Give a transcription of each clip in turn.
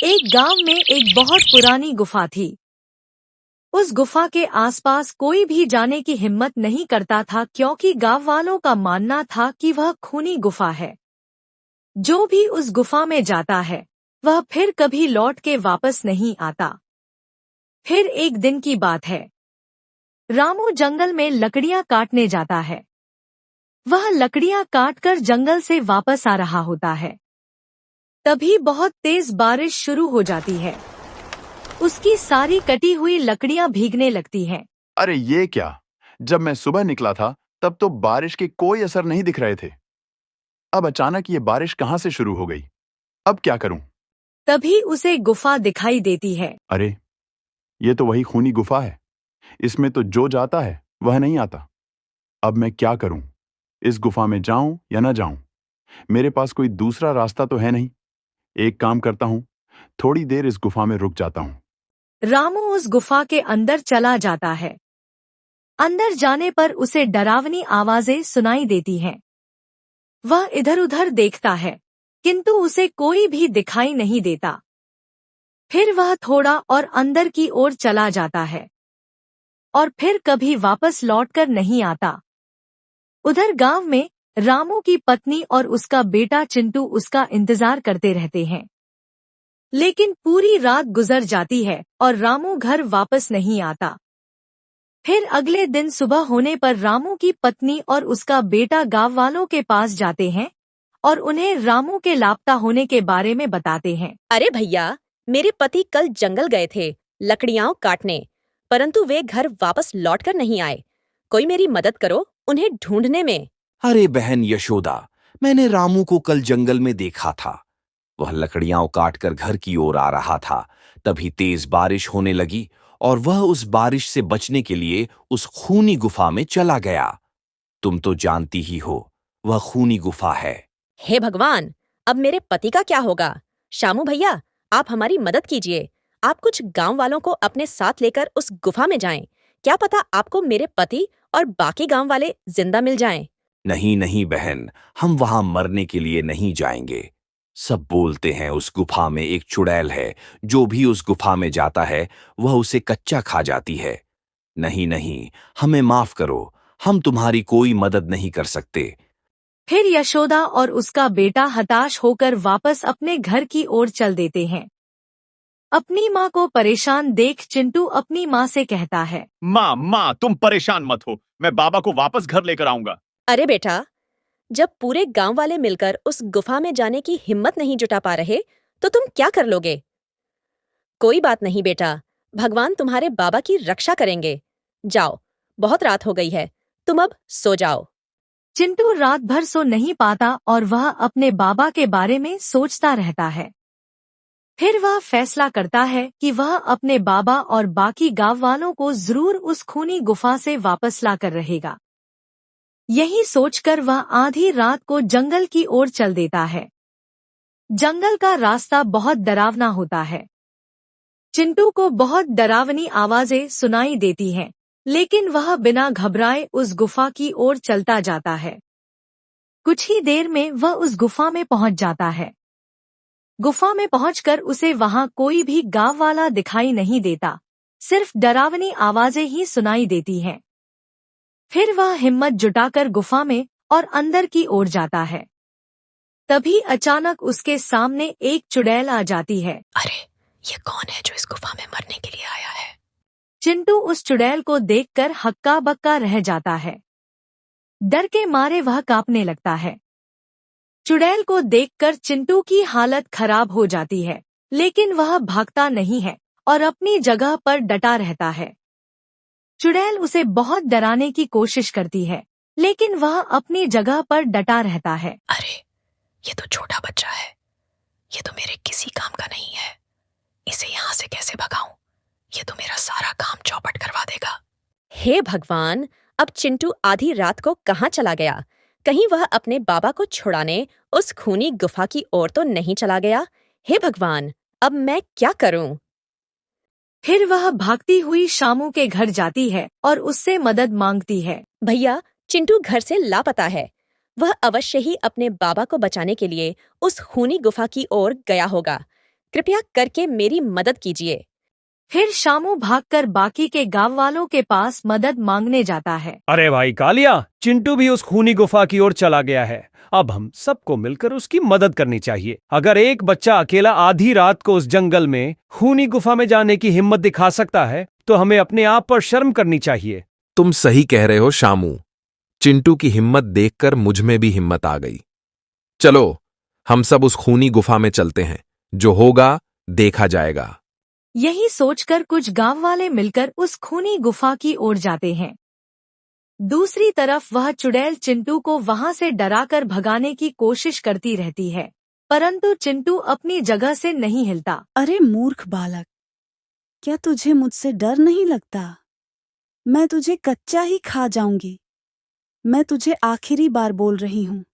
एक गांव में एक बहुत पुरानी गुफा थी। उस गुफा के आसपास कोई भी जाने की हिम्मत नहीं करता था क्योंकि गांव वालों का मानना था कि वह खूनी गुफा है। जो भी उस गुफा में जाता है वह फिर कभी लौट के वापस नहीं आता। फिर एक दिन की बात है। रामू जंगल में लकड़ियां काटने जाता है। वह लकड़ियां काटकर जंगल से वापस आ रहा होता है। तभी बहुत तेज बारिश शुरू हो जाती है। उसकी सारी कटी हुई लकड़ियां भीगने लगती हैं। अरे ये क्या? जब मैं सुबह निकला था तब तो बारिश के कोई असर नहीं दिख रहे थे। अब अचानक ये बारिश कहाँ से शुरू हो गई? अब क्या करूं? तभी उसे गुफा दिखाई देती है। अरे ये तो वही खूनी गुफा है। इसमें तो जो जाता है वह नहीं आता। अब मैं क्या करूं? इस गुफा में जाऊं या ना जाऊं? मेरे पास कोई दूसरा रास्ता तो है नहीं। एक काम करता हूं, थोड़ी देर इस गुफा में रुक जाता हूं। रामू उस गुफा के अंदर चला जाता है। अंदर जाने पर उसे डरावनी आवाजें सुनाई देती हैं। वह इधर-उधर देखता है, किंतु उसे कोई भी दिखाई नहीं देता। फिर वह थोड़ा और अंदर की ओर चला जाता है और फिर कभी वापस लौटकर नहीं आता। उधर गांव में रामू की पत्नी और उसका बेटा चिंटू उसका इंतजार करते रहते हैं। लेकिन पूरी रात गुजर जाती है और रामू घर वापस नहीं आता। फिर अगले दिन सुबह होने पर रामू की पत्नी और उसका बेटा गांव वालों के पास जाते हैं और उन्हें रामू के लापता होने के बारे में बताते हैं। अरे भैया, मेरे पति कल जंगल गए थे लकड़ियां काटने, परंतु वे घर वापस लौटकर नहीं आए। कोई मेरी मदद करो उन्हें ढूंढने में। अरे बहन यशोदा, मैंने रामू को कल जंगल में देखा था। वह लकड़ियां काटकर घर की ओर आ रहा था। तभी तेज बारिश होने लगी और वह उस बारिश से बचने के लिए उस खूनी गुफा में चला गया। तुम तो जानती ही हो, वह खूनी गुफा है। हे भगवान, अब मेरे पति का क्या होगा? शामू भैया, आप हमारी मदद कीजिए। आप कुछ गांव वालों को अपने साथ लेकर उस गुफा में जाएं। क्या पता आपको मेरे पति और बाकी गांव वाले जिंदा मिल जाएं। नहीं नहीं बहन, हम वहां मरने के लिए नहीं जाएंगे। सब बोलते हैं उस गुफा में एक चुड़ैल है। जो भी उस गुफा में जाता है वह उसे कच्चा खा जाती है। नहीं नहीं, हमें माफ करो, हम तुम्हारी कोई मदद नहीं कर सकते। फिर यशोदा और उसका बेटा हताश होकर वापस अपने घर की ओर चल देते हैं। अपनी माँ को परेशान देख चिंटू अपनी माँ से कहता है, माँ तुम परेशान मत हो, मैं बाबा को वापस घर लेकर आऊंगा। अरे बेटा, जब पूरे गांव वाले मिलकर उस गुफा में जाने की हिम्मत नहीं जुटा पा रहे, तो तुम क्या कर लोगे? कोई बात नहीं बेटा, भगवान तुम्हारे बाबा की रक्षा करेंगे। जाओ, बहुत रात हो गई है, तुम अब सो जाओ। चिंटू रात भर सो नहीं पाता और वह अपने बाबा के बारे में सोचता रहता है। फिर वह फैसला करता है कि वह अपने बाबा और बाकी गांव वालों को जरूर उस खूनी गुफा से वापस लाकर रहेगा। यही सोचकर वह आधी रात को जंगल की ओर चल देता है। जंगल का रास्ता बहुत डरावना होता है। चिंटू को बहुत डरावनी आवाजें सुनाई देती हैं, लेकिन वह बिना घबराए उस गुफा की ओर चलता जाता है। कुछ ही देर में वह उस गुफा में पहुंच जाता है। गुफा में पहुंचकर उसे वहां कोई भी गांव वाला दिखाई नहीं देता, सिर्फ डरावनी आवाजें ही सुनाई देती हैं। फिर वह हिम्मत जुटाकर गुफा में और अंदर की ओर जाता है। तभी अचानक उसके सामने एक चुड़ैल आ जाती है। अरे, ये कौन है जो इस गुफा में मरने के लिए आया है? चिंटू उस चुड़ैल को देखकर हक्का बक्का रह जाता है। डर के मारे वह कांपने लगता है। चुड़ैल को देखकर चिंटू की हालत खराब हो जाती है, लेकिन वह भागता नहीं है और अपनी जगह पर डटा रहता है। चुड़ैल उसे बहुत डराने की कोशिश करती है, लेकिन वह अपनी जगह पर डटा रहता है। अरे, ये तो छोटा बच्चा है, ये तो मेरे किसी काम का नहीं है। इसे यहाँ से कैसे भगाऊं? ये तो मेरा सारा काम चौपट करवा देगा। हे भगवान, अब चिंटू आधी रात को कहाँ चला गया? कहीं वह अपने बाबा को छुड़ाने उस खूनी गुफा की ओर तो नहीं चला गया? हे भगवान, अब मैं क्या करूं? फिर वह भागती हुई शामू के घर जाती है और उससे मदद मांगती है। भैया, चिंटू घर से लापता है। वह अवश्य ही अपने बाबा को बचाने के लिए उस खूनी गुफा की ओर गया होगा। कृपया करके मेरी मदद कीजिए। फिर शामू भागकर बाकी के गांव वालों के पास मदद मांगने जाता है। अरे भाई कालिया, चिंटू भी उस खूनी गुफा की ओर चला गया है। अब हम सबको मिलकर उसकी मदद करनी चाहिए। अगर एक बच्चा अकेला आधी रात को उस जंगल में खूनी गुफा में जाने की हिम्मत दिखा सकता है तो हमें अपने आप पर शर्म करनी चाहिए। तुम सही कह रहे हो शामू। चिंटू की हिम्मत देखकर मुझ में भी हिम्मत आ गई। चलो हम सब उस खूनी गुफा में चलते हैं, जो होगा देखा जाएगा। यही सोचकर कुछ गांव वाले मिलकर उस खूनी गुफा की ओर जाते हैं। दूसरी तरफ वह चुड़ैल चिंटू को वहां से डराकर भगाने की कोशिश करती रहती है, परंतु चिंटू अपनी जगह से नहीं हिलता। अरे मूर्ख बालक, क्या तुझे मुझसे डर नहीं लगता? मैं तुझे कच्चा ही खा जाऊंगी। मैं तुझे आखिरी बार बोल रही हूँ,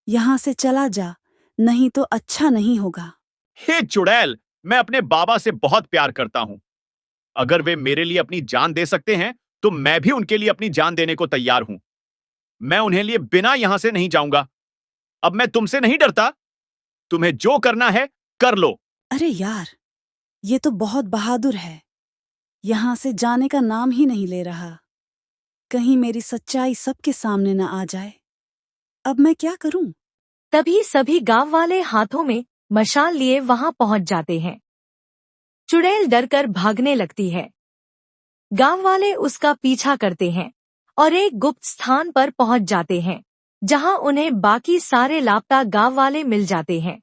यहाँ से चला जा, नहीं तो अच्छा नहीं होगा। हे चुड़ैल, मैं अपने बाबा से बहुत प्यार करता हूं। अगर वे मेरे लिए अपनी जान दे सकते हैं तो मैं भी उनके लिए अपनी जान देने को तैयार हूं। मैं उन्हें लिए बिना यहां से नहीं जाऊंगा। अब मैं तुमसे नहीं डरता। तुम्हें जो करना है कर लो। अरे यार, ये तो बहुत बहादुर है। यहाँ से जाने का नाम ही नहीं ले रहा। कहीं मेरी सच्चाई सबके सामने न आ जाए। अब मैं क्या करूं? तभी सभी गांव वाले हाथों में मशाल लिए वहां पहुंच जाते हैं। चुड़ैल डरकर भागने लगती है। गांव वाले उसका पीछा करते हैं और एक गुप्त स्थान पर पहुंच जाते हैं, जहां उन्हें बाकी सारे लापता गांव वाले मिल जाते हैं।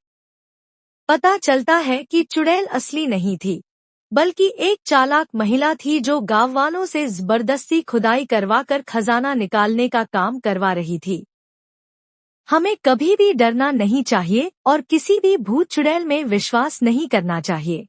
पता चलता है कि चुड़ैल असली नहीं थी, बल्कि एक चालाक महिला थी जो गांव वालों से जबरदस्ती खुदाई करवाकर खजाना निकालने का काम करवा रही थी। हमें कभी भी डरना नहीं चाहिए और किसी भी भूत चुड़ैल में विश्वास नहीं करना चाहिए।